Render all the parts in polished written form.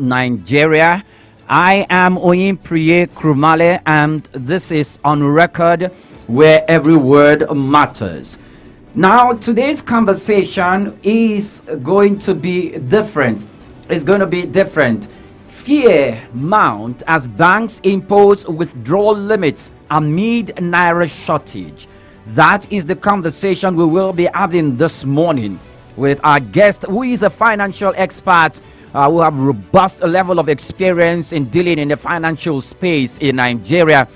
Nigeria. I am Oyin Priye Krumale, and this is On Record, where every word matters. Now, today's conversation is going to be different. It's going to be different. Fear mount as banks impose withdrawal limits amid naira shortage. That is the conversation we will be having this morning with our guest, who is a financial expert who have robust level of experience in dealing in the financial space in Nigeria.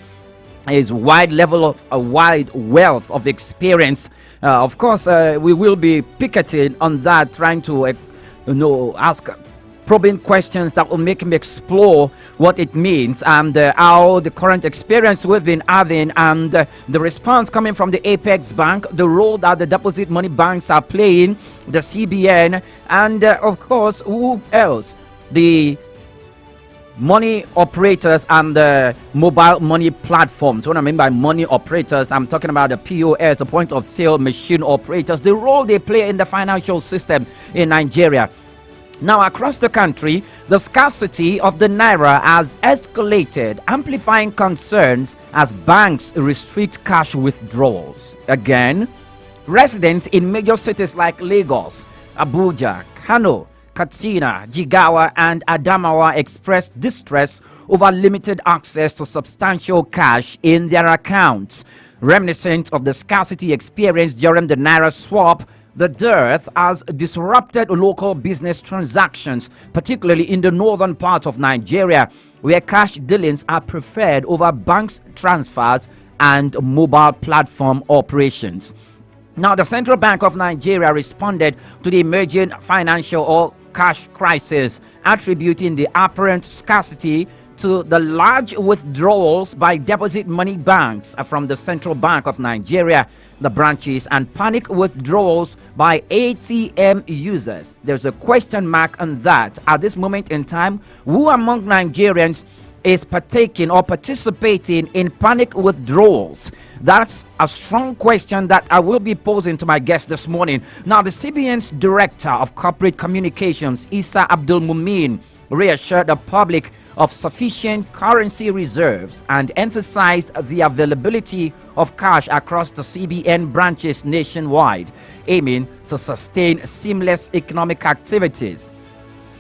His wide level of a wide wealth of experience. Of course, we will be picketing on that, trying to ask probing questions that will make him explore what it means and how the current experience we've been having and the response coming from the Apex Bank, the role that the deposit money banks are playing, the CBN, and of course, who else? The money operators and the mobile money platforms. What I mean by money operators, I'm talking about the POS, the point of sale machine operators, the role they play in the financial system in Nigeria. Now, across the country, the scarcity of the naira has escalated, amplifying concerns as banks restrict cash withdrawals. Again, residents in major cities like Lagos, Abuja, Kano, Katsina, Jigawa, and Adamawa expressed distress over limited access to substantial cash in their accounts. Reminiscent of the scarcity experienced during the naira swap, the dearth has disrupted local business transactions, particularly in the northern part of Nigeria, where cash dealings are preferred over banks transfers and mobile platform operations. Now, the Central Bank of Nigeria responded to the emerging financial or cash crisis, attributing the apparent scarcity to the large withdrawals by deposit money banks from the Central Bank of Nigeria, the branches, and panic withdrawals by ATM users. There's a question mark on that. At this moment in time, who among Nigerians is partaking or participating in panic withdrawals? That's a strong question that I will be posing to my guest this morning. Now, the CBN's Director of Corporate Communications, Issa Abdul Mumin, reassured the public of sufficient currency reserves and emphasized the availability of cash across the CBN branches nationwide, aiming to sustain seamless economic activities.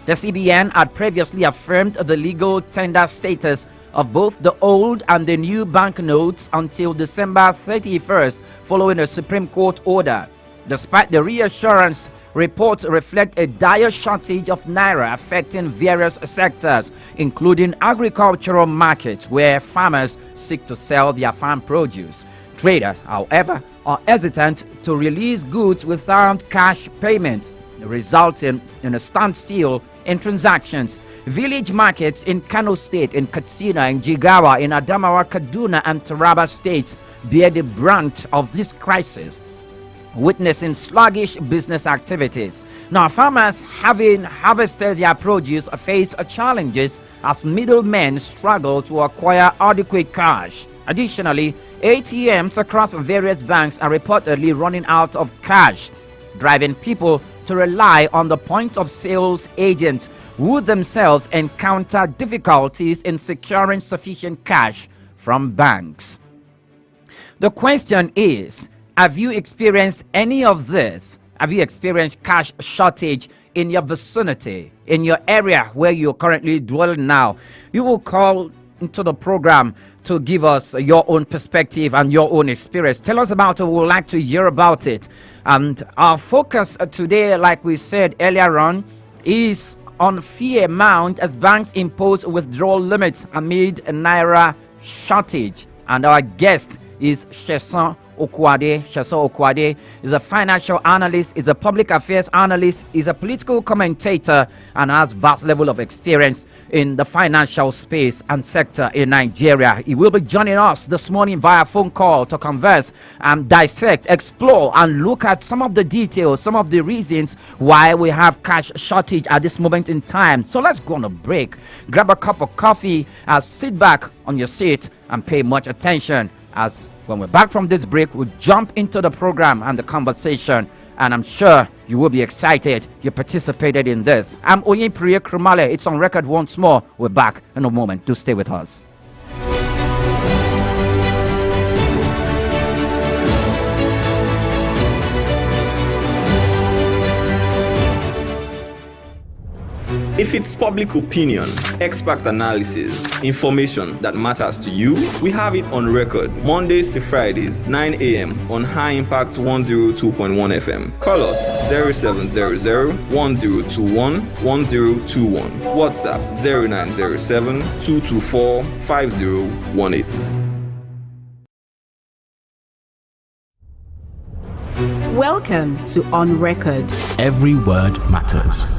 The CBN had previously affirmed the legal tender status of both the old and the new banknotes until December 31st, following a Supreme Court order. Despite the reassurance, reports reflect a dire shortage of naira affecting various sectors, including agricultural markets where farmers seek to sell their farm produce. Traders, however, are hesitant to release goods without cash payments, resulting in a standstill in transactions. Village markets in Kano State, in Katsina, in Jigawa, in Adamawa, Kaduna, and Taraba states bear the brunt of this crisis, witnessing sluggish business activities. Now, farmers having harvested their produce face challenges as middlemen struggle to acquire adequate cash. Additionally, ATMs across various banks are reportedly running out of cash, driving people to rely on the point of sales agents, who themselves encounter difficulties in securing sufficient cash from banks. The question is, have you experienced any of this? Have you experienced cash shortage in your vicinity, in your area where you're currently dwelling now? You will call into the program to give us your own perspective and your own experience. Tell us about it. We would like to hear about it. And our focus today, like we said earlier on, is on fear mount as banks impose withdrawal limits amid a naira shortage. And our guest is Sheson Okwade. Sheson Okwade is a financial analyst, is a public affairs analyst, is a political commentator, and has vast level of experience in the financial space and sector in Nigeria. He will be joining us this morning via phone call to converse and dissect, explore, and look at some of the details, some of the reasons why we have cash shortage at this moment in time. So let's go on a break. Grab a cup of coffee, sit back on your seat, and pay much attention as when we're back from this break, we'll jump into the program and the conversation and I'm sure you will be excited you participated in this. I'm Oyin Priye Krumale. It's on record once more. We're back in a moment. Do stay with us. If it's public opinion, expert analysis, information that matters to you, we have it on record. Mondays to Fridays, 9 a.m. on High Impact 102.1 FM. Call us 0700-1021-1021. WhatsApp 0907-224-5018. Welcome to On Record. Every word matters.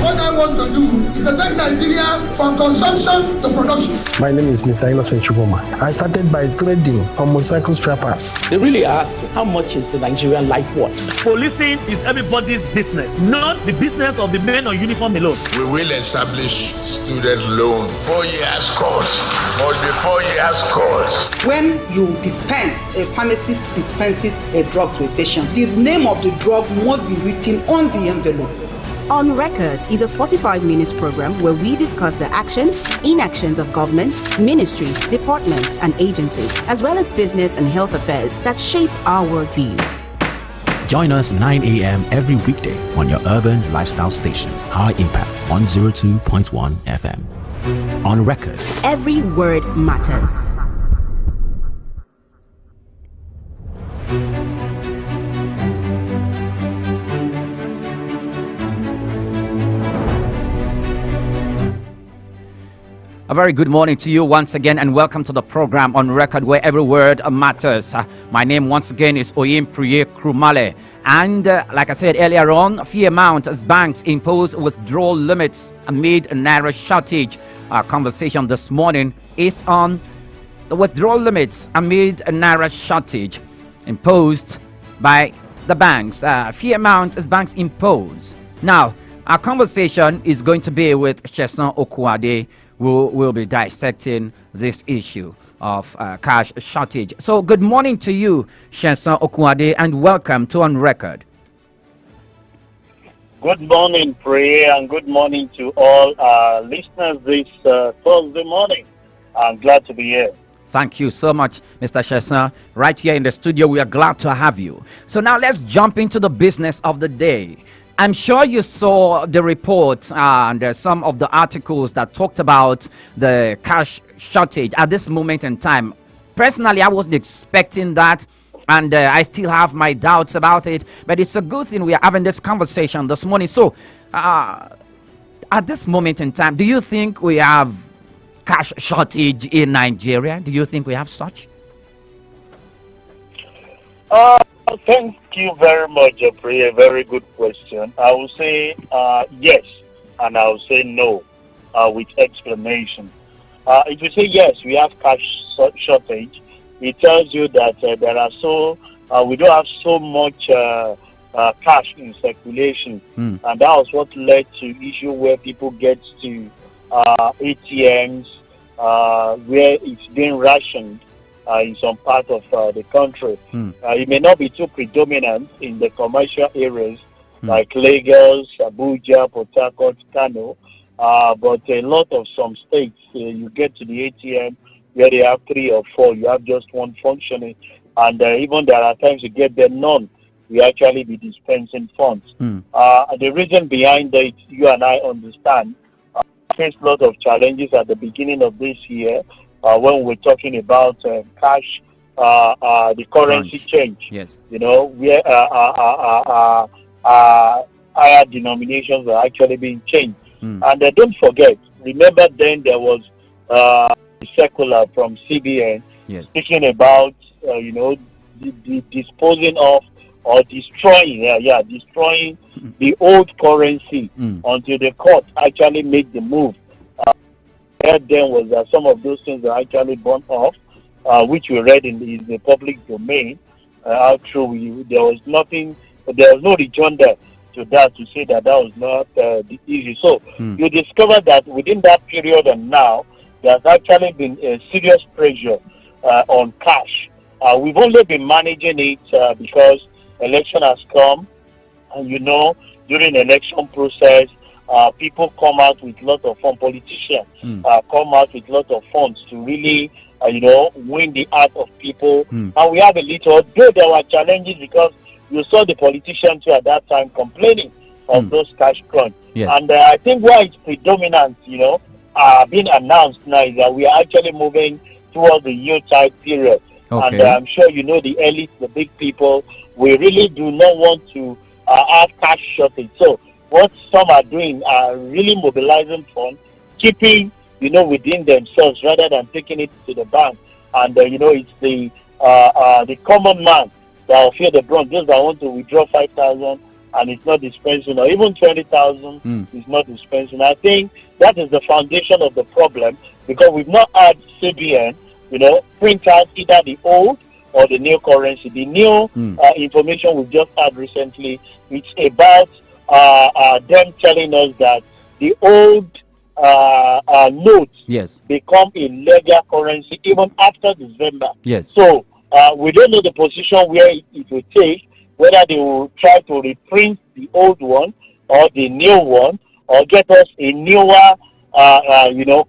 What I want to do is to take Nigeria from consumption to production. My name is Mr. Innocent Chuboma. I started by trading on motorcycle spare parts. They really ask, how much is the Nigerian life worth? Policing is everybody's business, not the business of the men on uniform alone. We will establish student loan 4 years course. Must be 4 years course. When you dispense, a pharmacist dispenses a drug to a patient, the name of the drug must be written on the envelope. On Record is a 45-minute program where we discuss the actions, inactions of government, ministries, departments, and agencies, as well as business and health affairs that shape our worldview. Join us 9 a.m. every weekday on your urban lifestyle station, High Impact 102.1 FM. On Record. Every word matters. A very good morning to you once again, and welcome to the program On Record, where every word matters. My name once again is Oyin Priye Krumale, and like I said earlier on, fee amount as banks impose withdrawal limits amid a naira shortage. Our conversation this morning is on the withdrawal limits amid a naira shortage imposed by the banks. Fee amount as banks impose. Now, our conversation is going to be with Sheson Okuade, who will be dissecting this issue of cash shortage. So good morning to you, Sheson Okuade, and welcome to On Record. Good morning, Priye, and good morning to all our listeners this Thursday morning. I'm glad to be here. Thank you so much, Mr. Sheson. Right here in the studio, we are glad to have you. So now let's jump into the business of the day. I'm sure you saw the report and some of the articles that talked about the cash shortage at this moment in time. Personally, I wasn't expecting that, and I still have my doubts about it. But it's a good thing we are having this conversation this morning. So, at this moment in time, do you think we have cash shortage in Nigeria? Do you think we have such? Thank you very much, Priye. A very good question. I will say yes, and I will say no with explanation. If you say yes, we have cash shortage, it tells you that we don't have so much cash in circulation, and that was what led to issue where people get to ATMs where it's being rationed. In some part of the country. It may not be too predominant in the commercial areas like Lagos, Abuja, Port Harcourt, Kano, but a lot of some states, you get to the ATM where they have 3 or 4, you have just one functioning, and even there are times you get there none, we actually be dispensing funds. The reason behind it, you and I understand, faced a lot of challenges at the beginning of this year, when we're talking about cash, the currency change, yes, you know, where higher denominations are actually being changed. And don't forget, remember then there was a circular from CBN speaking about, the disposing of or destroying the old currency until the court actually made the move. Then was that some of those things are actually burnt off, which we read in the public domain. How true there was nothing, there was no rejoinder to that to say that was not the issue. So you discover that within that period and now, there's actually been a serious pressure on cash, We've only been managing it because election has come, and during the election process, people come out with a lot of funds. Politicians come out with a lot of funds to really, win the heart of people. And we have a little, though there were challenges because you saw the politicians at that time complaining of those cash crunch. Yes. And I think why it's predominant, being announced now is that we are actually moving towards the Yuletide period. Okay. And I'm sure the elites, the big people, we really do not want to have cash shortage. So what some are doing are really mobilizing funds, keeping, within themselves rather than taking it to the bank. And, it's the common man that will feel the brunt. Those that want to withdraw 5,000 and it's not dispensing, or even 20,000 is not dispensing. I think that is the foundation of the problem, because we've not had CBN, print out either the old or the new currency. The new information we just had recently, it's about them telling us that the old notes become a legal currency even after December. Yes. So we don't know the position where it will take, whether they will try to reprint the old one or the new one, or get us a newer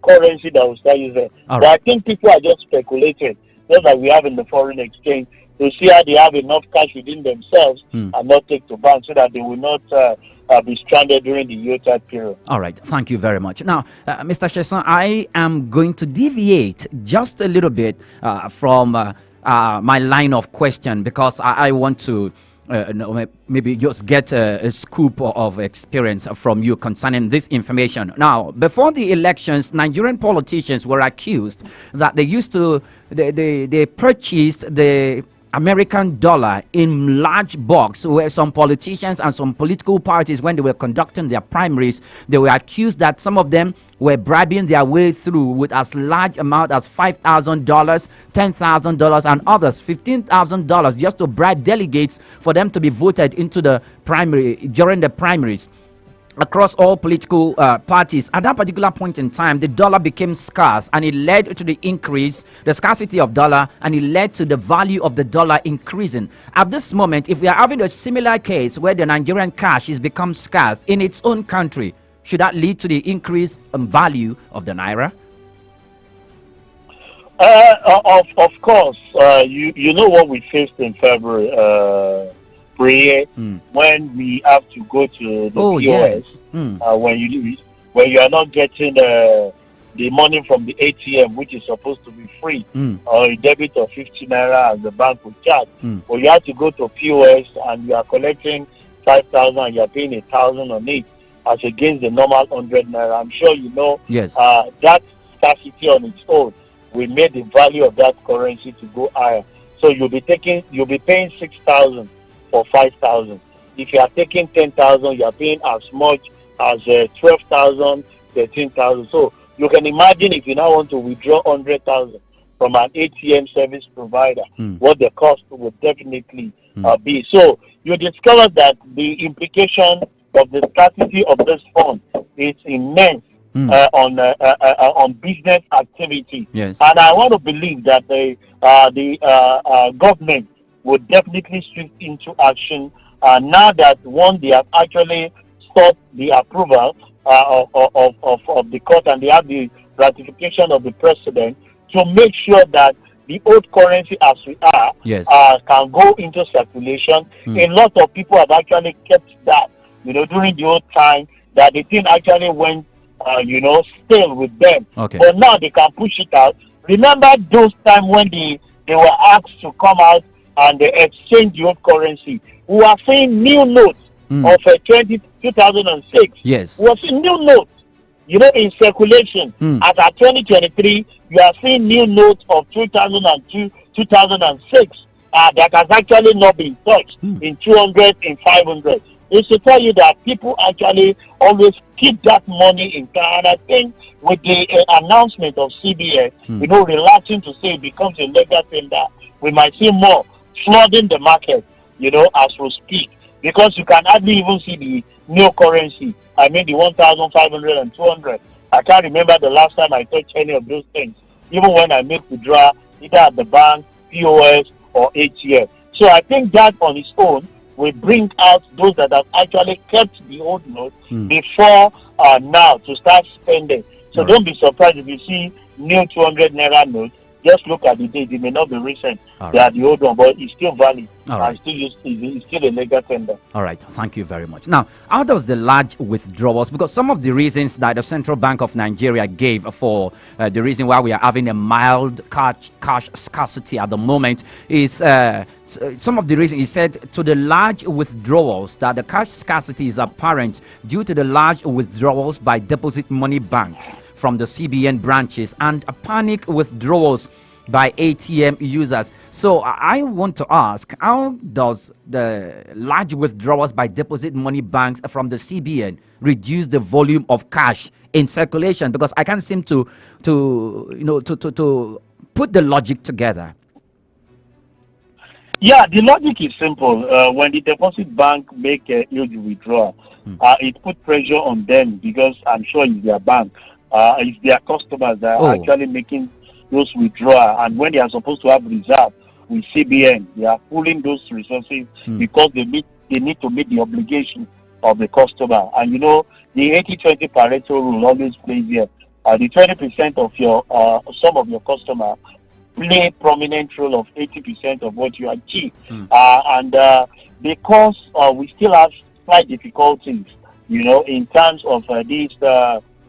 currency that will start using. But I think people are just speculating, just like we have in the foreign exchange, to see how they have enough cash within themselves and not take to bank, so that they will not be stranded during the Yuletide period. All right, thank you very much. Now, Mr. Sheson, I am going to deviate just a little bit from my line of question, because I want to maybe just get a scoop of experience from you concerning this information. Now, before the elections, Nigerian politicians were accused that they purchased the American dollar in large bulks, where some politicians and some political parties, when they were conducting their primaries, they were accused that some of them were bribing their way through with as large amount as $5,000, $10,000, and others $15,000 just to bribe delegates for them to be voted into the primary during the primaries across all political parties. At that particular point in time, the dollar became scarce, and it led to the scarcity of dollar, and it led to the value of the dollar increasing. At this moment, if we are having a similar case where the Nigerian cash is become scarce in its own country, should that lead to the increase in value of the naira? Of course, you know what we faced in February. When we have to go to the POS, yes. When you are not getting the money from the ATM, which is supposed to be free, or a debit of 50 naira as the bank will charge, but you have to go to POS and you are collecting 5,000 and you are paying 1,000 on it, as against the normal 100 naira. I'm sure you know that scarcity on its own will make the value of that currency to go higher. So you'll be paying 6,000 for 5,000. If you are taking 10,000, you are paying as much as 12,000, 13,000. So you can imagine, if you now want to withdraw 100,000 from an ATM service provider, what the cost would definitely be. So you discover that the implication of the scarcity of this fund is immense on business activity. Yes. And I want to believe that the government would definitely sweep into action now that they have actually stopped the approval of the court, and they have the ratification of the president, to make sure that the old currency as we are can go into circulation. A lot of people have actually kept that, during the old time, that the thing actually went, stale with them. Okay. But now they can push it out. Remember those times when they were asked to come out and they exchange the old currency? We are seeing new notes of 2006. Yes. We are seeing new notes, in circulation. As at 2023, you are seeing new notes of 2002, 2006 that has actually not been touched in 200, in 500. It's to tell you that people actually always keep that money in cash. And I think with the announcement of CBN, relaxing to say it becomes a legal tender, we might see more flooding the market, as we speak. Because you can hardly even see the new currency. I mean, the 1,500 and 200. I can't remember the last time I touched any of those things. Even when I make withdrawal, either at the bank, POS, or 8 years. So I think that on its own will bring out those that have actually kept the old note before now to start spending. So don't be surprised if you see new 200 naira notes. Just look at the date. It may not be recent. They are the old one, but it's still valid. It's still a legal tender. All right. Thank you very much. Now, how does the large withdrawals, because some of the reasons that the Central Bank of Nigeria gave for the reason why we are having a mild cash scarcity at the moment is some of the reasons he said to the large withdrawals that the cash scarcity is apparent due to the large withdrawals by deposit money banks from the CBN branches and a panic withdrawals by ATM users. So I want to ask, how does the large withdrawals by deposit money banks from the CBN reduce the volume of cash in circulation? Because I can't seem to put the logic together. Yeah, the logic is simple. When the deposit bank make a huge withdrawal, it put pressure on them because I'm sure it's their bank. It's their customers that are actually making those withdrawals, and when they are supposed to have reserve with CBN, they are pulling those resources because they need to meet the obligation of the customer. And you know, the 80-20 Pareto rule always plays here. The 20% of your some of your customer play prominent role of 80% of what you achieve. Because we still have slight difficulties, you know, in terms of these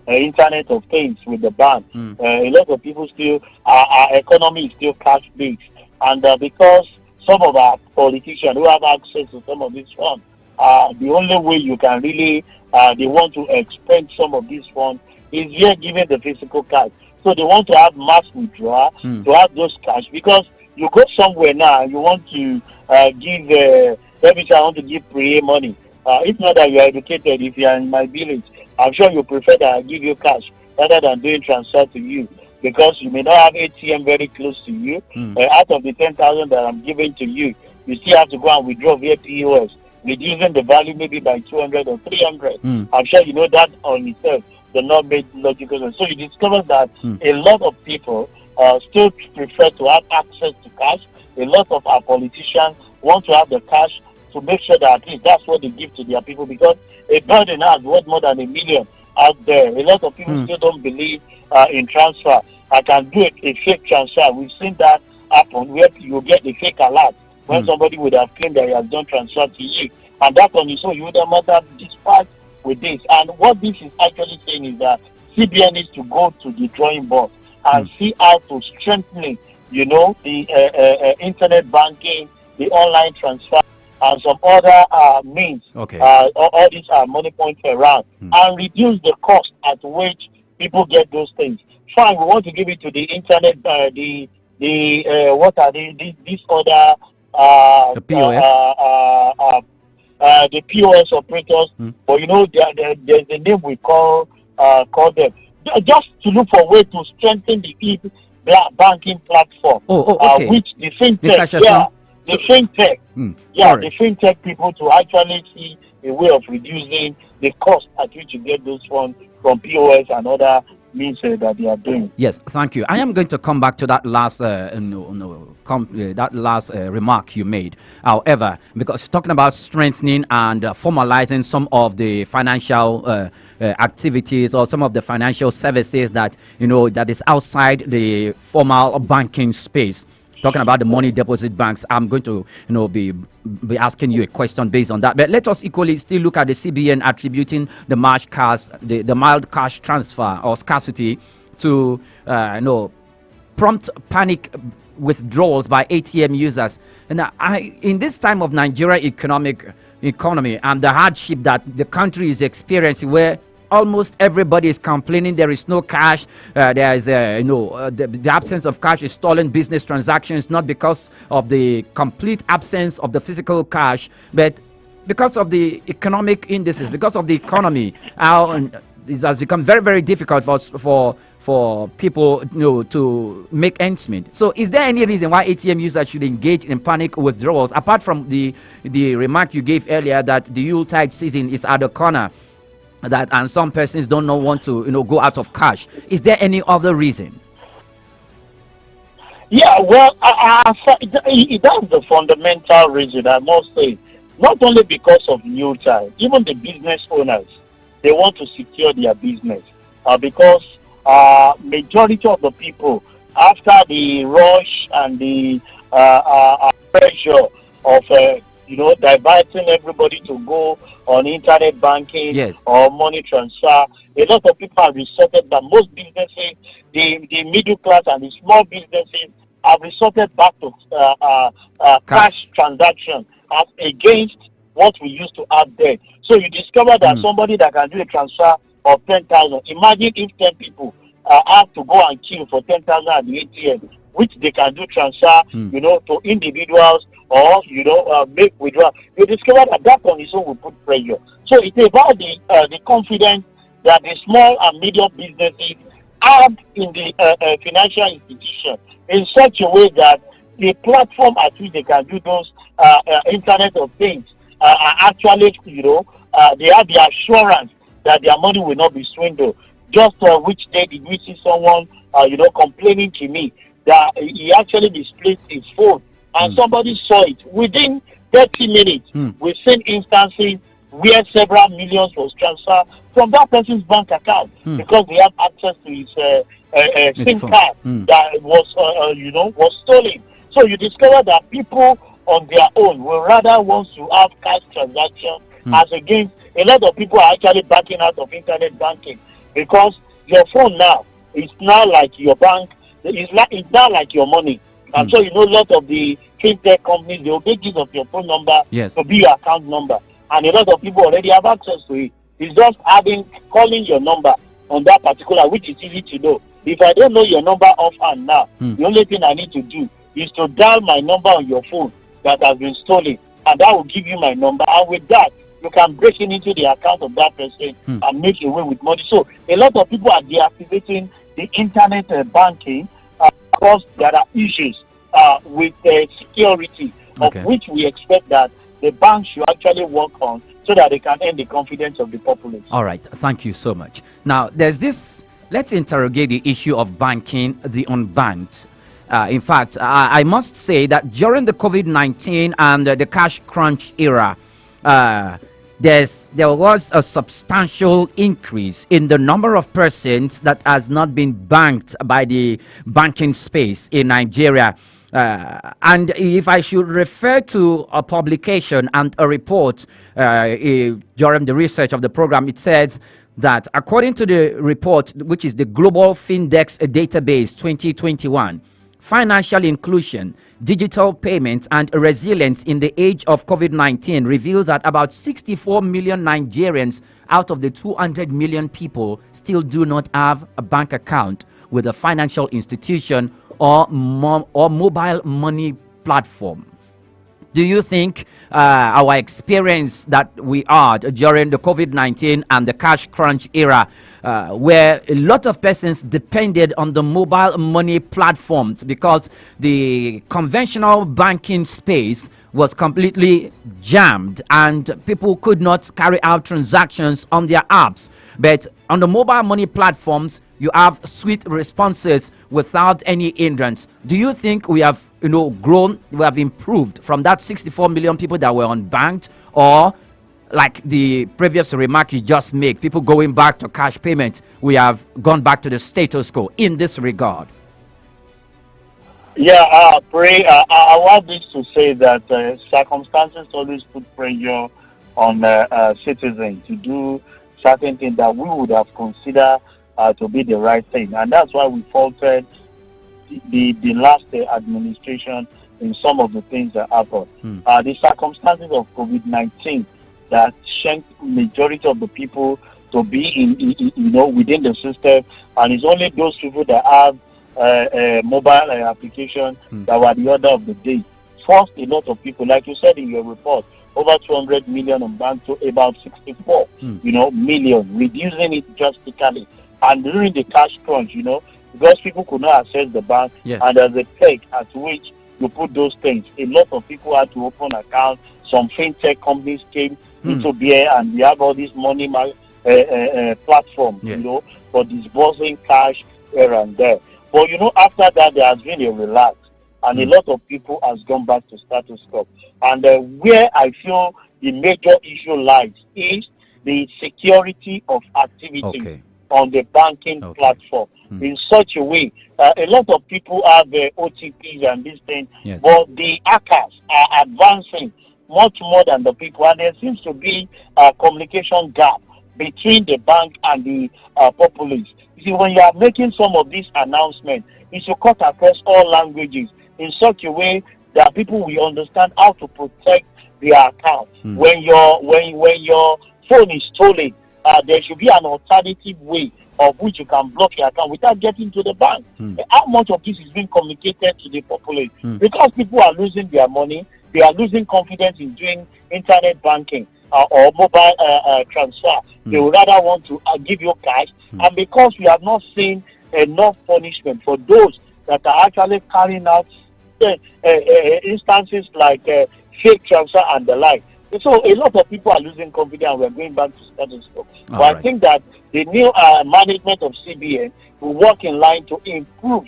Internet of Things with the bank. A lot of people still, our economy is still cash based, and because some of our politicians who have access to some of these funds, the only way you can really, they want to expend some of these funds is via giving the physical cash. So they want to have mass withdrawal to have those cash, because you go somewhere now, you want to give, let me say I want to give pre money. It's not that you are educated. If you are in my village, I'm sure you prefer that I give you cash rather than doing transfer to you, because you may not have ATM very close to you. Out of the 10,000 that I'm giving to you, you still have to go and withdraw via POS, reducing the value maybe by 200 or 300. I'm sure you know that on itself does not make logical sense. So you discover that a lot of people still prefer to have access to cash. A lot of our politicians want to have the cash to make sure that at least that's what they give to their people, because a burden has worth more than $1 million out there. A lot of people still don't believe in transfer. I can do a fake transfer. We've seen that happen where you get a fake alert when somebody would have claimed that he has done transfer to you. And that on its own, you would have not dispatched with this. And what this is actually saying is that CBN needs to go to the drawing board and see how to strengthen, you know, the internet banking, the online transfer, and some other means. All these are money points around, and reduce the cost at which people get those things. Fine, we want to give it to the internet, what are these other the POS, the POS operators, but you know there's a name we call them, just to look for a way to strengthen the banking platform, which the fintech, the fintech, the fintech people to actually see a way of reducing the cost at which you get those funds from POS and other means that they are doing. Yes, thank you. I am going to come back to that last remark you made. However, because talking about strengthening and formalizing some of the financial activities or some of the financial services that that is outside the formal banking space. Talking about the money deposit banks, I'm going to be asking you a question based on that. But let us equally still look at the CBN attributing the mild cash transfer or scarcity to prompt panic withdrawals by ATM users. And in this time of Nigeria economy and the hardship that the country is experiencing, where almost everybody is complaining there is no cash, there is the absence of cash is stolen business transactions, not because of the complete absence of the physical cash, but because of the economic indices, because of the economy. It has become very, very difficult for people to make ends meet. So is there any reason why ATM users should engage in panic withdrawals, apart from the remark you gave earlier that the Yuletide season is at the corner, and some persons want to go out of cash? Is there any other reason? Yeah, well, that's the fundamental reason, I must say. Not only because of new time, even the business owners, they want to secure their business because majority of the people, after the rush and the pressure of diverting everybody to go on internet banking or money transfer, a lot of people have resorted, but most businesses, the middle class and the small businesses have resorted back to cash transaction as against what we used to have there. So you discover that somebody that can do a transfer of 10,000, imagine if 10 people have to go and queue for 10,000 at the ATM, which they can do transfer, to individuals or, make withdrawal. You discover that on its own will put pressure. So it's about the confidence that the small and medium businesses have in the financial institution in such a way that the platform at which they can do those Internet of Things are actually, they have the assurance that their money will not be swindled. Just which day did we see someone, complaining to me that he actually misplaced his phone and somebody saw it within 30 minutes. We've seen instances where several millions was transferred from that person's bank account because they have access to his SIM card that was stolen. So you discover that people on their own will rather want to have cash transaction as against a lot of people are actually backing out of internet banking because your phone now is now like your bank. It's not like your money. I'm sure a lot of the fintech companies, they will make use of your phone number to be your account number. And a lot of people already have access to it. It's just calling your number on that particular, which is easy to know. If I don't know your number offhand now, the only thing I need to do is to dial my number on your phone that has been stolen, and that will give you my number. And with that, you can break it into the account of that person and make away with money. So a lot of people are deactivating the internet banking because there are issues with security, of which we expect that the bank should actually work on so that they can earn the confidence of the populace. All right. Thank you so much. Now, there's this, let's interrogate the issue of banking the unbanked. In fact, I must say that during the COVID-19 and the cash crunch era, there was a substantial increase in the number of persons that has not been banked by the banking space in Nigeria. And if I should refer to a publication and a report during the research of the program, it says that according to the report, which is the Global Findex Database 2021, financial inclusion, digital payments, and resilience in the age of COVID-19 reveal that about 64 million Nigerians out of the 200 million people still do not have a bank account with a financial institution or mobile money platform. Do you think our experience that we had during the COVID-19 and the cash crunch era, where a lot of persons depended on the mobile money platforms because the conventional banking space was completely jammed and people could not carry out transactions on their apps, but on the mobile money platforms, you have swift responses without any hindrance. Do you think we have grown, we have improved from that 64 million people that were unbanked, or like the previous remark you just made, people going back to cash payments, we have gone back to the status quo in this regard? Yeah, I want this to say that circumstances always put pressure on citizens to do certain things that we would have considered to be the right thing. And that's why we faulted the last administration in some of the things that happened. The circumstances of COVID-19 that shanked majority of the people to be within the system, and it's only those people that have a mobile application that were the order of the day. Forced a lot of people, like you said in your report, over 200 million unbanked to about 64 million, reducing it drastically. And during the cash crunch, because people could not access the bank, and there's a peg at which you put those things. A lot of people had to open accounts. Some fintech companies came into beer, and we have all these money platforms, for disbursing cash here and there. But after that, there has been a relax, and a lot of people has gone back to status quo. And where I feel the major issue lies is the security of activity on the banking platform in such a way. A lot of people have OTPs and these things, but the hackers are advancing much more than the people, and there seems to be a communication gap between the bank and the populace. You see, when you are making some of these announcements, it should cut across all languages in such a way that people will understand how to protect their account. When your phone is stolen, there should be an alternative way of which you can block your account without getting to the bank. How much of this is being communicated to the populace? Because people are losing their money, they are losing confidence in doing internet banking or mobile transfer. They would rather want to give you cash. And because we have not seen enough punishment for those that are actually carrying out instances like fake transfer and the like. So a lot of people are losing confidence and we're going back to status quo. But I think that the new management of CBN will work in line to improve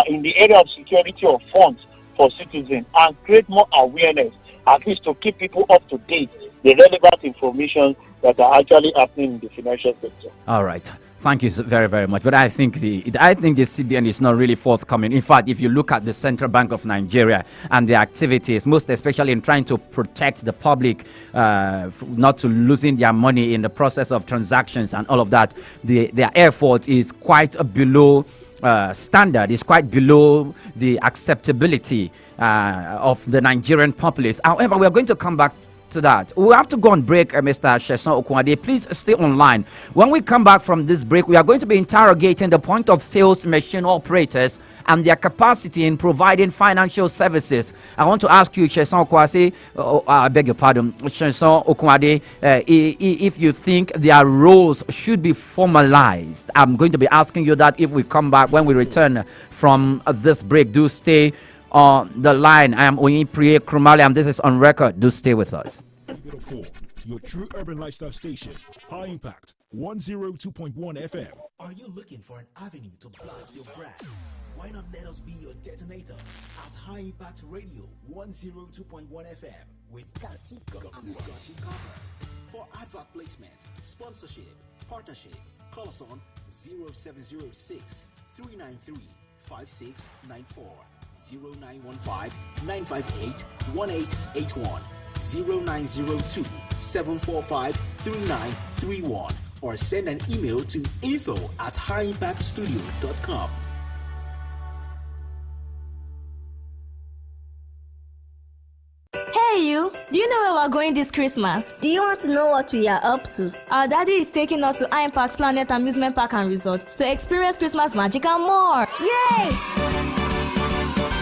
in the area of security of funds for citizens and create more awareness, at least to keep people up to date, the relevant information that are actually happening in the financial sector. All right. Thank you very, very much. But I think the CBN is not really forthcoming. In fact, if you look at the Central Bank of Nigeria and their activities, most especially in trying to protect the public not to losing their money in the process of transactions and all of that, their effort is quite below standard. It's quite below the acceptability of the Nigerian populace. However, we are going to come back to that. We have to go on break, Mr. Sheson Okunade. Please stay online. When we come back from this break, we are going to be interrogating the point of sales machine operators and their capacity in providing financial services. I want to ask you, Sheson Okunade, I beg your pardon, Sheson Okunade, if you think their roles should be formalized. I'm going to be asking you that if we come back when we return from this break. Do stay on the line. I am Oyin Priye Krumale, and this is On Record. Do stay with us. Your true urban lifestyle station, High Impact 102.1 FM. Are you looking for an avenue to blast your brand? Why not let us be your detonator at High Impact Radio 102.1 FM with Got You Covered. For advert placement, sponsorship, partnership, call us on 0706 393 5694. 0915-958-1881, 0902-745-3931, or send an email to info@highimpactstudio.com. Hey you, do you know where we're going this Christmas? Do you want to know what we are up to? Our daddy is taking us to High Impact Planet Amusement Park and Resort to experience Christmas magic and more. Yay!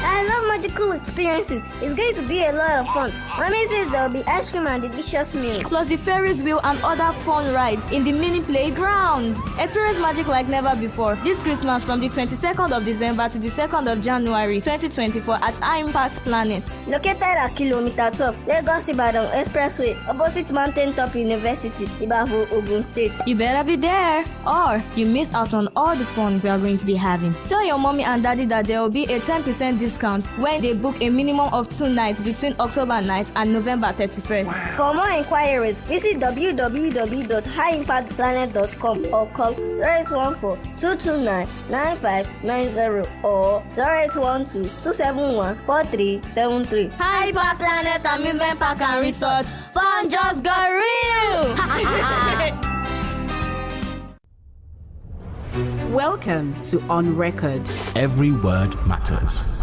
I love magical experiences. It's going to be a lot of fun. Mommy says there will be ice cream and delicious meals. Plus the Ferris wheel and other fun rides in the mini playground. Experience magic like never before this Christmas from the 22nd of December to the 2nd of January 2024 at High Impact Planet. Located at Kilometer 12, Lagos Ibadan Expressway, opposite Mountain Top University, Ibadan, Ogun State. You better be there, or you miss out on all the fun we are going to be having. Tell your mommy and daddy that there will be a 10% discount when they book a minimum of 2 nights between October 9th and November 31st. Wow. For more inquiries, visit www.highimpactplanet.com or call 0814-229-9590 or 0812-271-4373. High Impact Planet Amusement Park and Resort. Fun just got real! Welcome to On Record. Every word matters.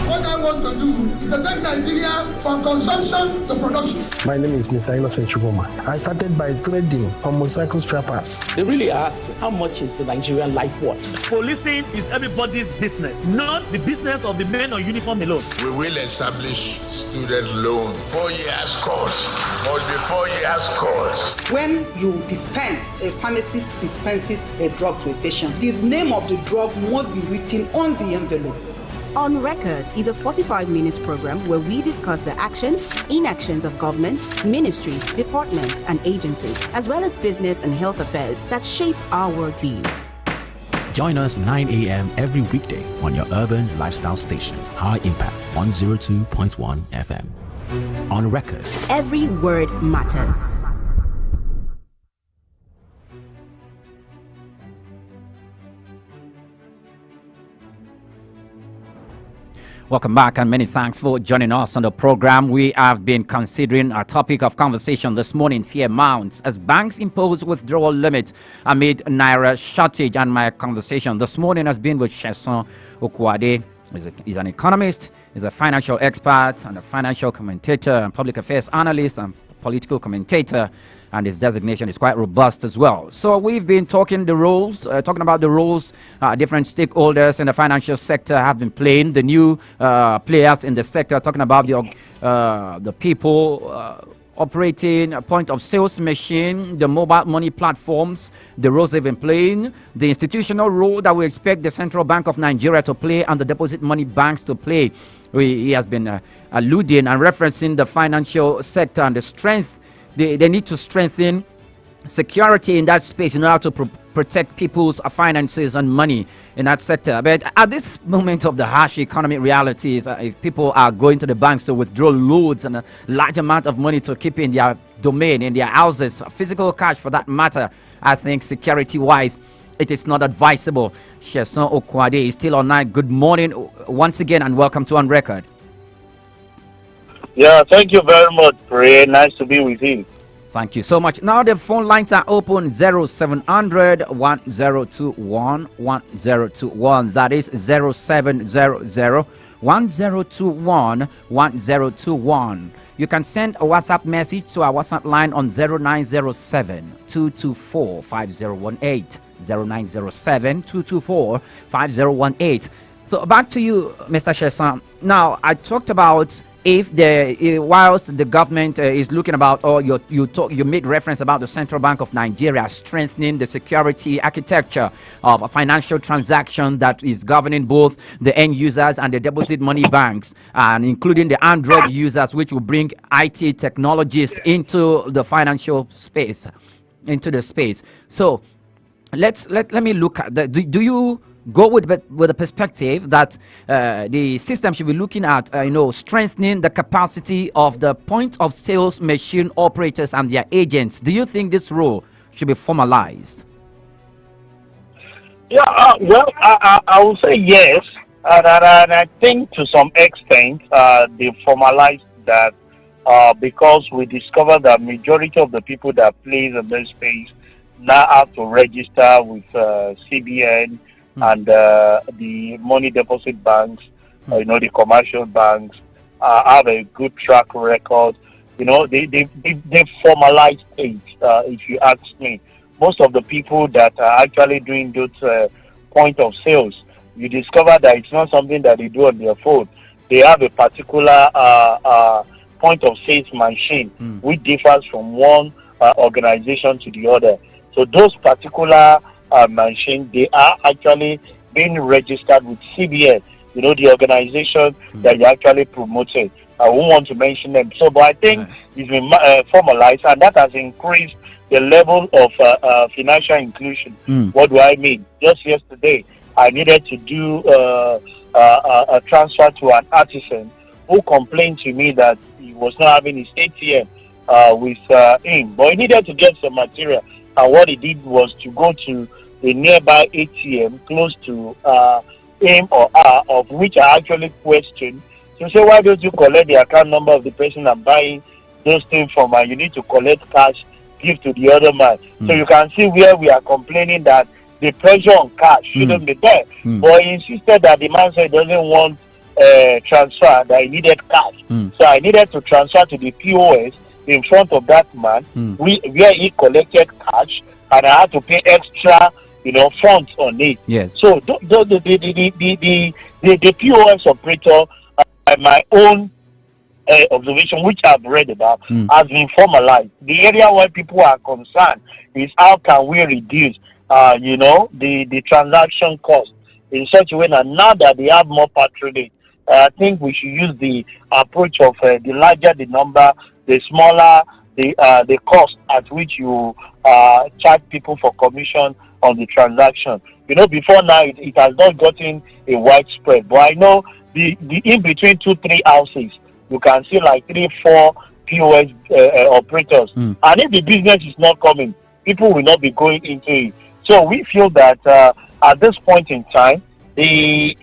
What I want to do is to take Nigeria from consumption to production. My name is Mr. Innocent Chuboma. I started by trading on motorcycle spare parts. They really ask, how much is the Nigerian life worth? Policing is everybody's business, not the business of the men on uniform alone. We will establish student loan 4 years course. Must be 4 years course. When you dispense, a pharmacist dispenses a drug to a patient, the name of the drug must be written on the envelope. On Record is a 45-minute program where we discuss the actions, inactions of government, ministries, departments, and agencies, as well as business and health affairs that shape our worldview. Join us 9 a.m. every weekday on your urban lifestyle station, High Impact 102.1 FM. On record. Every word matters. Welcome back, and many thanks for joining us on the program. We have been considering our topic of conversation this morning: fear mounts as banks impose withdrawal limits amid naira shortage. And my conversation this morning has been with Sheson Okwade. He's an economist, he's a financial expert, and a financial commentator, and public affairs analyst, and political commentator. And his designation is quite robust as well. So we've been talking about the roles different stakeholders in the financial sector have been playing, the new players in the sector, talking about the people operating a point of sales machine, the mobile money platforms, the roles they've been playing, the institutional role that we expect the Central Bank of Nigeria to play and the deposit money banks to play. He has been alluding and referencing the financial sector and the strength. They need to strengthen security in that space in order to protect people's finances and money in that sector. But at this moment of the harsh economic realities, if people are going to the banks to withdraw loads and a large amount of money to keep in their domain, in their houses, physical cash for that matter, I think security-wise, it is not advisable. Sheson Okwade is still online. Good morning once again, and welcome to On Record. Yeah, thank you very much, Pray. Nice to be with you. Thank you so much. Now the phone lines are open: 0700 1021 1021. That is 0700 1021 1021. You can send a WhatsApp message to our WhatsApp line on 0907 224 5018. 0907 224 5018. So back to you, Mr. Sheson. Now, I talked about if whilst the government is looking about, or you made reference about the Central Bank of Nigeria strengthening the security architecture of a financial transaction that is governing both the end users and the deposit money banks, and including the Android users, which will bring IT technologists into the financial space, into the space. So let me look at that. Do you go with the perspective that the system should be looking at, strengthening the capacity of the point of sales machine operators and their agents? Do you think this role should be formalized? Yeah, I will say yes, and I think to some extent they formalized that because we discovered that majority of the people that plays in this space now have to register with CBN and the money deposit banks, the commercial banks have a good track record. They formalized it, if you ask me. Most of the people that are actually doing those point of sales, you discover that it's not something that they do on their phone. They have a particular point of sales machine, which differs from one organization to the other. So those particular machine, they are actually being registered with CBN, the organization that you actually promoted. I won't want to mention them. So, but I think it's been formalized, and that has increased the level of financial inclusion. What do I mean? Just yesterday, I needed to do a transfer to an artisan who complained to me that he was not having his ATM with him, but he needed to get some material. And what he did was to go to a nearby ATM close to him or her, of which I actually questioned. So say, why don't you collect the account number of the person I'm buying those things from, and you need to collect cash, give to the other man. So you can see where we are complaining that the pressure on cash shouldn't be there. But he insisted that the man said he doesn't want transfer, that he needed cash. So I needed to transfer to the POS in front of that man, where he collected cash, and I had to pay extra, funds on it. Yes. So the POS operator, my own observation, which I've read about, has been formalized. The area where people are concerned is how can we reduce, the transaction cost in such a way that now that they have more patronage, I think we should use the approach of the larger the number, the smaller the cost at which you charge people for commission on the transaction. Before now it has not gotten a widespread, but I know the in between 2-3 houses you can see like 3-4 POS operators, and if the business is not coming, people will not be going into it. So we feel that at this point in time, the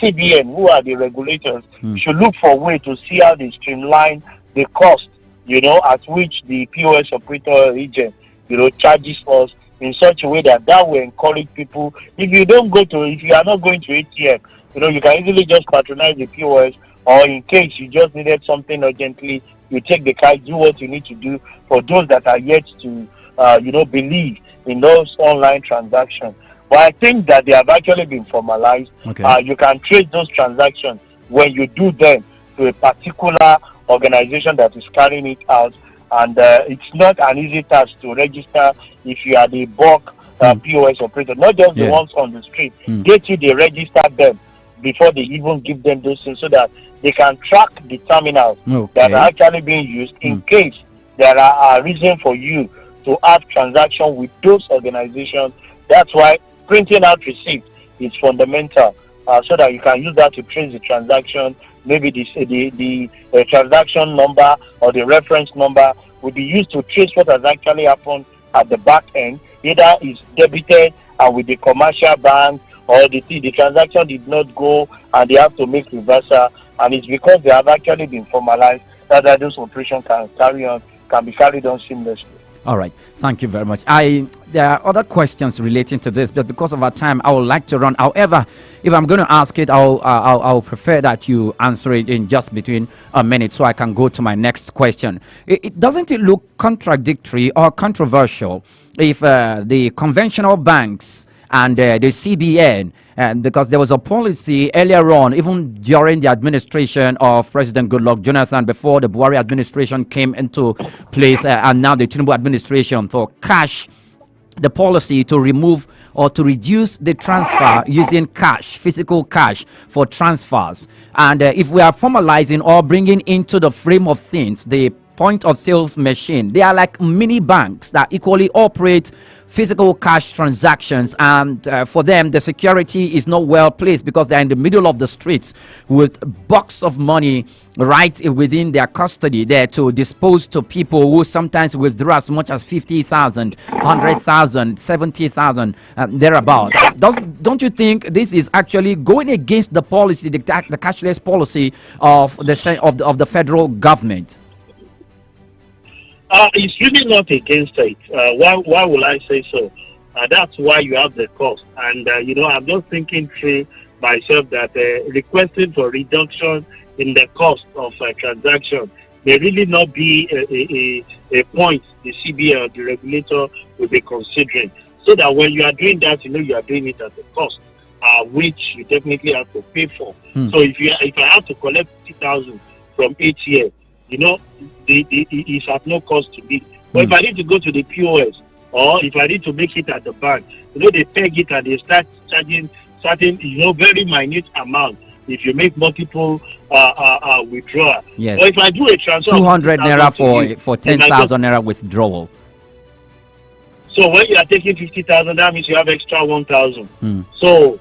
CBN, who are the regulators, should look for a way to see how they streamline the cost, at which the POS operator agent, charges us in such a way that will encourage people. If you are not going to ATM, you can easily just patronize the POS, or in case you just needed something urgently, you take the card, do what you need to do. For those that are yet to, believe in those online transactions. But I think that they have actually been formalized. Okay. You can trace those transactions when you do them to a particular organization that is carrying it out, and it's not an easy task to register if you are the bulk POS operator, not just the ones on the street. They register them before they even give them those things, so that they can track the terminals that are actually being used in case there are a reason for you to have transaction with those organizations. That's why printing out receipts is fundamental, so that you can use that to trace the transaction. Maybe the transaction number or the reference number will be used to trace what has actually happened at the back end. Either it's debited and with the commercial bank, or the transaction did not go and they have to make reversal, and it's because they have actually been formalized that those operations can be carried on seamlessly. All right, thank you very much. There are other questions relating to this, but because of our time, I would like to run. However, if I'm going to ask it, I'll prefer that you answer it in just between a minute, so I can go to my next question. Doesn't it look contradictory or controversial if the conventional banks and the CBN, and because there was a policy earlier on, even during the administration of President Goodluck Jonathan, before the Buhari administration came into place, and now the Tinubu administration, for cash, the policy to remove or to reduce the transfer using cash, physical cash for transfers. And if we are formalizing or bringing into the frame of things the point of sales machine, they are like mini banks that equally operate physical cash transactions, and for them the security is not well placed because they're in the middle of the streets with bucks of money right within their custody there to dispose to people who sometimes withdraw as much as 50,000, 100,000, 70,000, thereabout. Don't you think this is actually going against the policy, the cashless policy of the federal government? It's really not against it. Why will I say so? That's why you have the cost. And, I'm just thinking through myself that requesting for reduction in the cost of a transaction may really not be a point the CBN or the regulator will be considering. So that when you are doing that, you are doing it at a cost, which you definitely have to pay for. So if I have to collect 50,000 from ATM, it's at no cost to me. But if I need to go to the POS, or if I need to make it at the bank, they peg it and they start charging certain, very minute amount if you make multiple withdrawal. Yes. Or if I do a transfer 200 naira for 10,000 naira withdrawal. So when you are taking 50,000, that means you have extra 1,000. So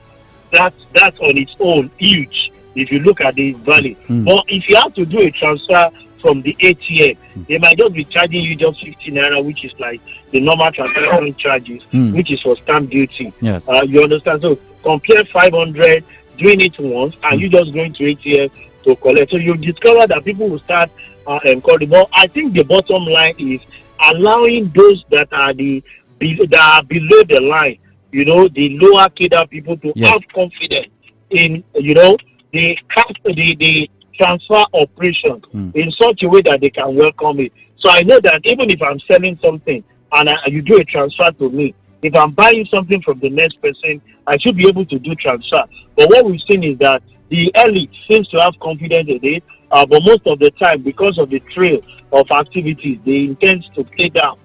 that's on its own huge if you look at the value. But if you have to do a transfer from the ATM, they might just be charging you just 50 naira, which is like the normal transaction charges, which is for stamp duty. Yes. You understand? So compare 500 doing it once and you just going to ATM to collect. So you discover that people will start calling. But I think the bottom line is allowing those that are below the line, the lower cadre people to have confidence in, the transfer operation in such a way that they can welcome it. So I know that even if I'm selling something and you do a transfer to me, if I'm buying something from the next person, I should be able to do transfer. But what we've seen is that the elite seems to have confidence in it, but most of the time, because of the trail of activities, they intend to play down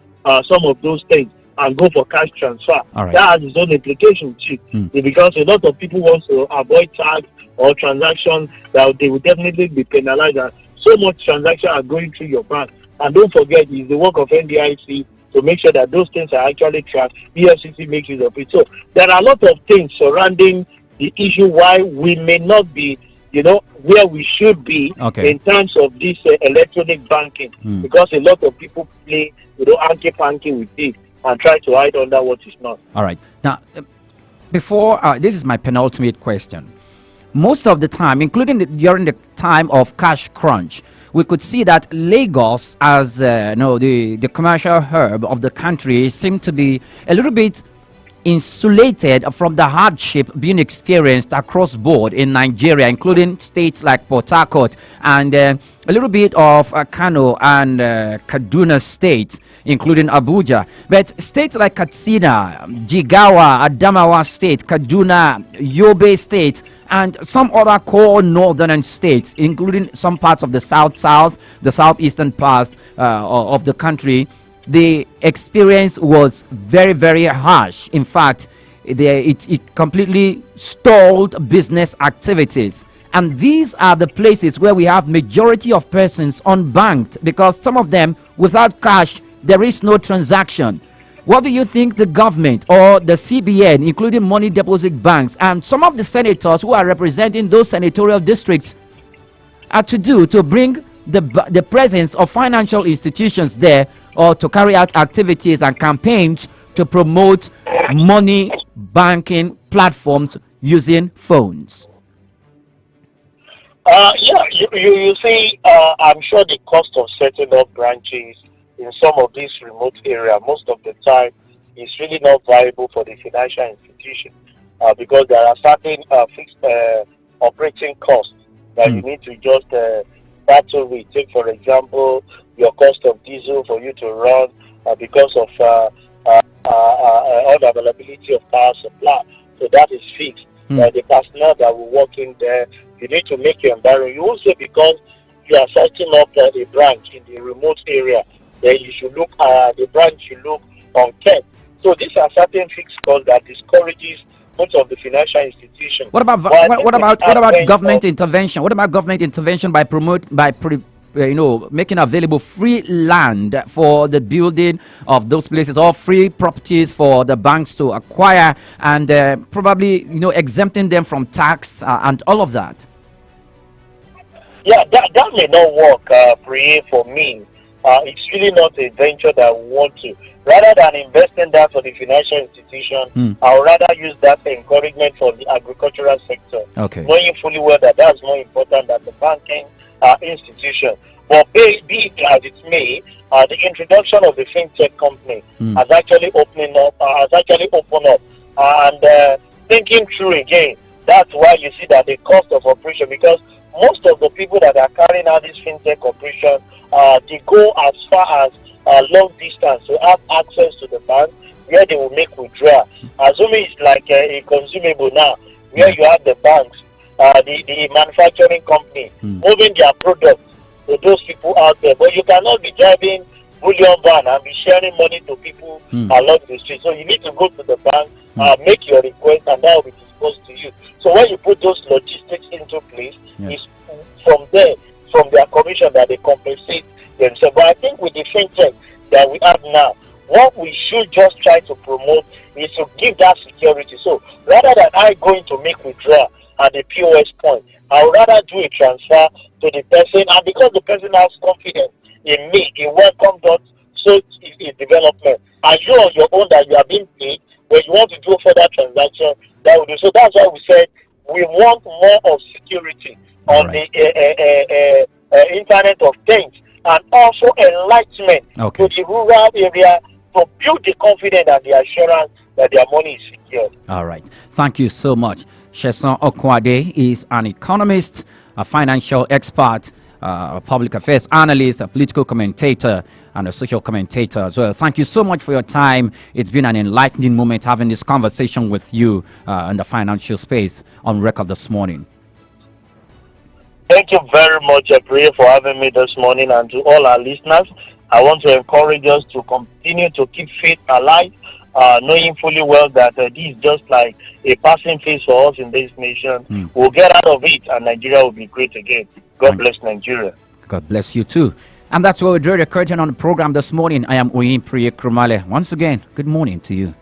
some of those things and go for cash transfer. Right. That has its own implications too, because a lot of people want to avoid tax or transactions that they will definitely be penalized. And so much transactions are going through your bank And don't forget, it's the work of NDIC to make sure that those things are actually tracked. EFCC makes use of it. So there are a lot of things surrounding the issue why we may not be, where we should be in terms of this electronic banking, because a lot of people play, hanky-panky with it and try to hide under what is not. All right. Now, before, this is my penultimate question. Most of the time, including during the time of cash crunch, we could see that Lagos, as the commercial hub of the country, seemed to be a little bit insulated from the hardship being experienced across board in Nigeria, including states like Port Harcourt and a little bit of Kano and Kaduna State, including Abuja. But states like Katsina, Jigawa, Adamawa State, Kaduna, Yobe State, and some other core northern states, including some parts of the south, the southeastern part of the country, the experience was very, very harsh. In fact, it completely stalled business activities. And these are the places where we have majority of persons unbanked, because some of them, without cash, there is no transaction. What do you think the government or the CBN, including money deposit banks, and some of the senators who are representing those senatorial districts are to do to bring the presence of financial institutions there, or to carry out activities and campaigns to promote money banking platforms using phones? You see, I'm sure the cost of setting up branches in some of these remote areas, most of the time, is really not viable for the financial institution, because there are certain fixed operating costs that you need to just battle with. Take, for example, your cost of diesel for you to run because of unavailability of power supply. So that is fixed. The personnel that will work in there, you need to make your environment. You also, because you are setting up a branch in the remote area, then you should look the branch should look unkept. So these are certain fixed costs that discourages most of the financial institutions. What about government intervention? What about government intervention by making available free land for the building of those places, or free properties for the banks to acquire, and probably exempting them from tax and all of that? Yeah, that may not work, for me. It's really not a venture that we want to. Rather than investing that for the financial institution, I would rather use that encouragement for the agricultural sector. Knowing fully well that that's more important than the banking institution. But be it as it may, the introduction of the fintech company has actually opened up, and thinking through again. That's why you see that the cost of operation, because most of the people that are carrying out this fintech operation, they go as far as long distance to have access to the bank where they will make withdrawal. Assuming it's like a consumable now, where you have the banks, the manufacturing company moving their products to those people out there. But you cannot be driving bullion van and be sharing money to people along the street. So you need to go to the bank, make your request, and that will be disposed to you. So when you put those logistics into place, it's from there, from their commission, that they compensate themselves. But I think with the fintech that we have now, what we should just try to promote is to give that security. So rather than I going to make withdrawal at the POS point, I would rather do a transfer to the person, and because the person has confidence in me, in welcome dot so is development, and you on your own that you are being paid, when you want to do further transaction, that will do. So that's why we said we want more of security on the Internet of Things, and also enlightenment to the rural area to build the confidence and the assurance that their money is secure. All right. Thank you so much. Sheson Okwade is an economist, a financial expert, a public affairs analyst, a political commentator, and a social commentator as well. Thank you so much for your time. It's been an enlightening moment having this conversation with you in the financial space on record this morning. Thank you very much, Priya, for having me this morning, and to all our listeners, I want to encourage us to continue to keep faith alive, knowing fully well that this is just like a passing phase for us in this nation. We'll get out of it, and Nigeria will be great again. God bless Nigeria. God bless you too. And that's where we draw the curtain on the program this morning. I am Oyin Priye Krumale. Once again, good morning to you.